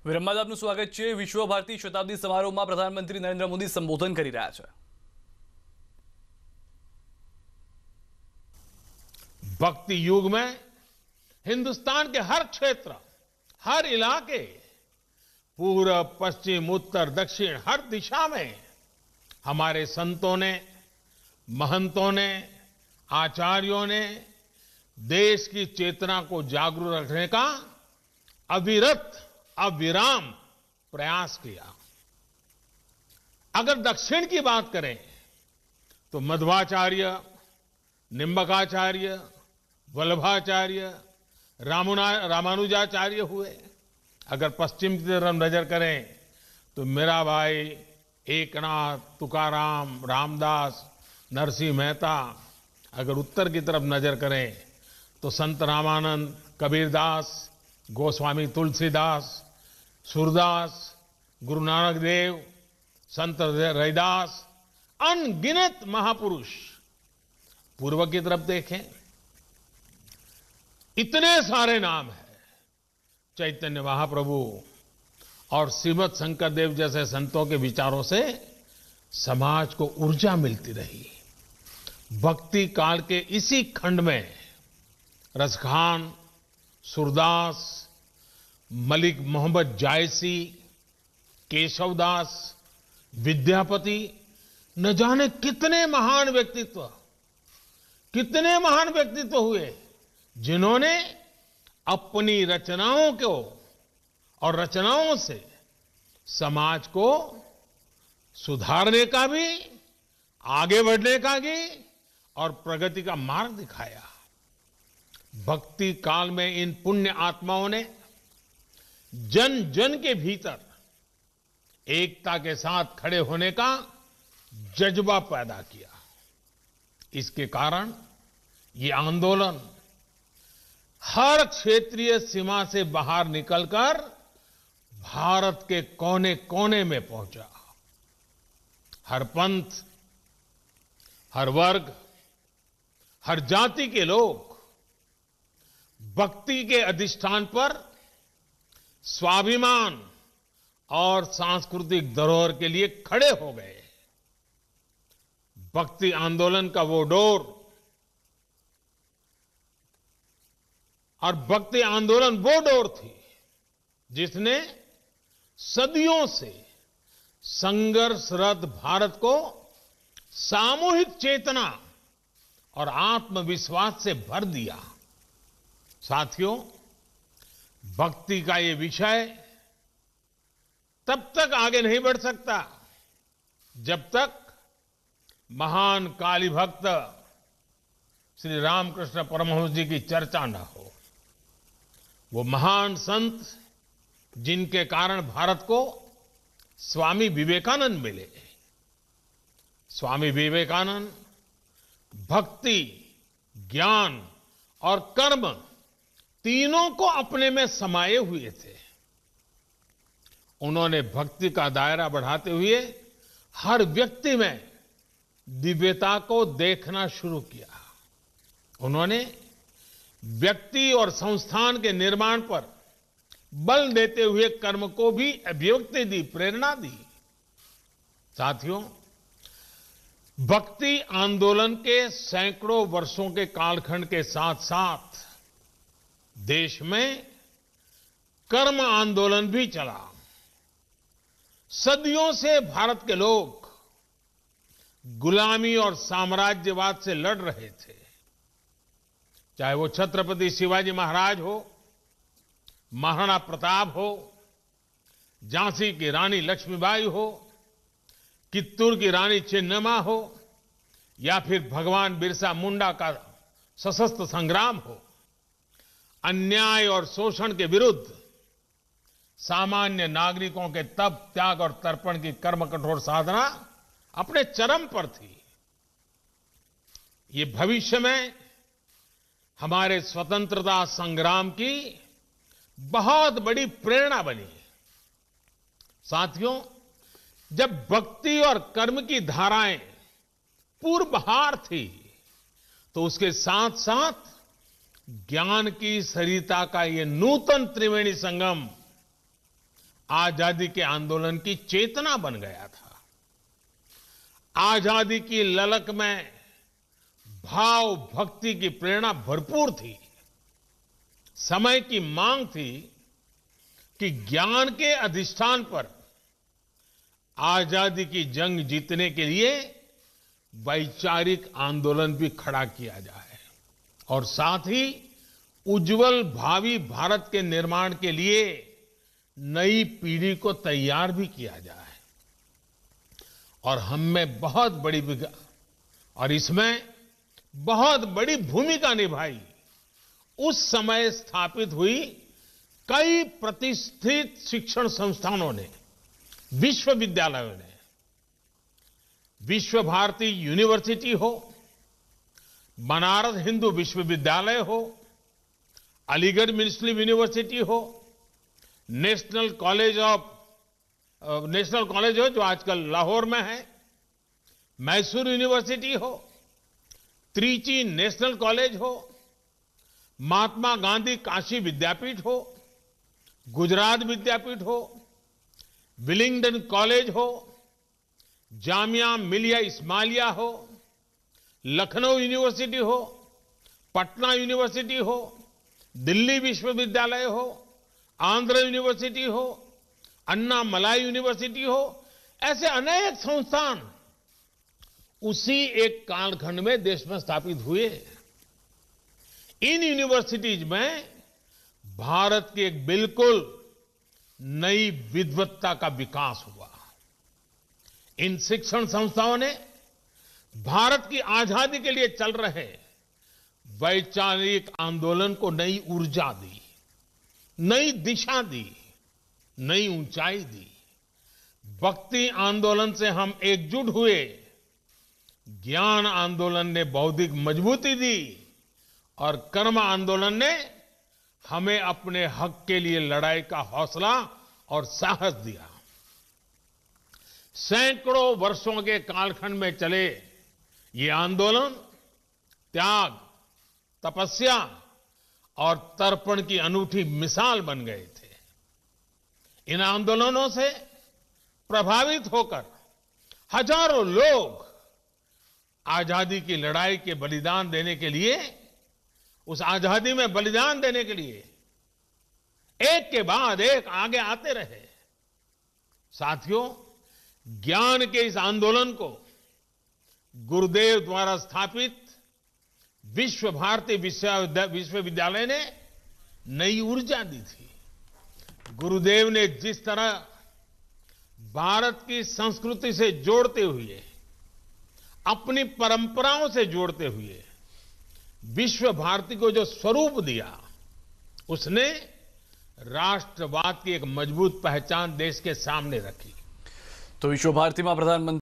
વિરમમાં આપનું સ્વાગત છે। વિશ્વ ભારતી શતાબ્દી સમારોહમાં પ્રધાનમંત્રી નરેન્દ્ર મોદી સંબોધન કરી રહ્યા છે। भक्ति युग में हिंदुस्तान के हर क्षेत्र, हर इलाके, पूर्व, पश्चिम, उत्तर, दक्षिण, हर दिशा में हमारे संतों ने, महंतों ने, आचार्यों ने देश की चेतना को जागरूक रखने का अविरत, अविराम प्रयास किया। अगर दक्षिण की बात करें तो मध्वाचार्य, निम्बकाचार्य, वल्लभाचार्य, रामानुजाचार्य हुए। अगर पश्चिम की तरफ नजर करें तो मीराबाई, एकनाथ, तुकाराम, रामदास, नरसिंह मेहता। अगर उत्तर की तरफ नजर करें तो संत रामानंद, कबीरदास, गोस्वामी तुलसीदास, सूरदास, गुरु नानक देव, संत रैदास, अनगिनत महापुरुष। पूर्व की तरफ देखें, इतने सारे नाम हैं। चैतन्य महाप्रभु और श्रीमद शंकर देव जैसे संतों के विचारों से समाज को ऊर्जा मिलती रही। भक्ति काल के इसी खंड में रसखान, सूरदास, मलिक मोहम्मद जायसी, केशवदास, विद्यापति, न जाने कितने महान व्यक्तित्व हुए, जिन्होंने अपनी रचनाओं को और रचनाओं से समाज को सुधारने का भी, आगे बढ़ने का भी और प्रगति का मार्ग दिखाया। भक्ति काल में इन पुण्य आत्माओं ने जन जन के भीतर एकता के साथ खड़े होने का जज्बा पैदा किया। इसके कारण ये आंदोलन हर क्षेत्रीय सीमा से बाहर निकलकर भारत के कोने कोने में पहुंचा। हर पंथ, हर वर्ग, हर जाति के लोग भक्ति के अधिष्ठान पर स्वाभिमान और सांस्कृतिक धरोहर के लिए खड़े हो गए। भक्ति आंदोलन का वो डोर और भक्ति आंदोलन वो डोर थी जिसने सदियों से संघर्षरत भारत को सामूहिक चेतना और आत्मविश्वास से भर दिया। साथियों, भक्ति का ये विषय तब तक आगे नहीं बढ़ सकता जब तक महान काली भक्त श्री रामकृष्ण परमहंस जी की चर्चा न हो। वो महान संत जिनके कारण भारत को स्वामी विवेकानंद मिले। स्वामी विवेकानंद भक्ति, ज्ञान और कर्म तीनों को अपने में समाये हुए थे। उन्होंने भक्ति का दायरा बढ़ाते हुए हर व्यक्ति में दिव्यता को देखना शुरू किया। उन्होंने व्यक्ति और संस्थान के निर्माण पर बल देते हुए कर्म को भी अभिव्यक्ति दी, प्रेरणा दी। साथियों, भक्ति आंदोलन के सैकड़ों वर्षों के कालखंड के साथ साथ देश में कर्म आंदोलन भी चला। सदियों से भारत के लोग गुलामी और साम्राज्यवाद से लड़ रहे थे। चाहे वो छत्रपति शिवाजी महाराज हो, महाराणा प्रताप हो, झांसी की रानी लक्ष्मीबाई हो, कित्तूर की रानी चेन्नम्मा हो, या फिर भगवान बिरसा मुंडा का सशस्त्र संग्राम हो। अन्याय और शोषण के विरुद्ध सामान्य नागरिकों के तप, त्याग और तर्पण की कर्म कठोर साधना अपने चरम पर थी। ये भविष्य में हमारे स्वतंत्रता संग्राम की बहुत बड़ी प्रेरणा बनी। साथियों, जब भक्ति और कर्म की धाराएं पूर्वहार थी तो उसके साथ साथ ज्ञान की सरिता का ये नूतन त्रिवेणी संगम आजादी के आंदोलन की चेतना बन गया था। आजादी की ललक में भाव भक्ति की प्रेरणा भरपूर थी। समय की मांग थी कि ज्ञान के अधिष्ठान पर आजादी की जंग जीतने के लिए वैचारिक आंदोलन भी खड़ा किया जाए और साथ ही उज्जवल भावी भारत के निर्माण के लिए नई पीढ़ी को तैयार भी किया जाए। और हम में बहुत बड़ी और इसमें बहुत बड़ी भूमिका निभाई उस समय स्थापित हुई कई प्रतिष्ठित शिक्षण संस्थानों ने, विश्वविद्यालयों ने। विश्व भारती यूनिवर्सिटी हो, बनारस हिंदू विश्वविद्यालय हो, अलीगढ़ मुस्लिम यूनिवर्सिटी हो, नेशनल कॉलेज हो जो आजकल लाहौर में है, मैसूर यूनिवर्सिटी हो, त्रिची नेशनल कॉलेज हो, महात्मा गांधी काशी विद्यापीठ हो, गुजरात विद्यापीठ हो, विलिंगडन कॉलेज हो, जामिया मिलिया इस्माइलिया हो, लखनऊ यूनिवर्सिटी हो, पटना यूनिवर्सिटी हो, दिल्ली विश्वविद्यालय हो, आंध्र यूनिवर्सिटी हो, अन्ना मलाई यूनिवर्सिटी हो, ऐसे अनेक संस्थान उसी एक कालखंड में देश में स्थापित हुए। इन यूनिवर्सिटीज में भारत की एक बिल्कुल नई विद्वत्ता का विकास हुआ। इन शिक्षण संस्थाओं ने भारत की आजादी के लिए चल रहे वैचारिक आंदोलन को नई ऊर्जा दी, नई दिशा दी, नई ऊंचाई दी। भक्ति आंदोलन से हम एकजुट हुए, ज्ञान आंदोलन ने बौद्धिक मजबूती दी और कर्म आंदोलन ने हमें अपने हक के लिए लड़ाई का हौसला और साहस दिया। सैकड़ों वर्षों के कालखंड में चले ये आंदोलन त्याग, तपस्या और तर्पण की अनूठी मिसाल बन गए थे। इन आंदोलनों से प्रभावित होकर हजारों लोग आजादी की लड़ाई के बलिदान देने के लिए, उस आजादी में बलिदान देने के लिए एक के बाद एक आगे आते रहे। साथियों, ज्ञान के इस आंदोलन को गुरुदेव द्वारा स्थापित विश्व भारती विश्वविद्यालय ने नई ऊर्जा दी थी। गुरुदेव ने जिस तरह भारत की संस्कृति से जोड़ते हुए, अपनी परंपराओं से जोड़ते हुए विश्व भारती को जो स्वरूप दिया, उसने राष्ट्रवाद की एक मजबूत पहचान देश के सामने रखी। तो विश्व भारती में प्रधानमंत्री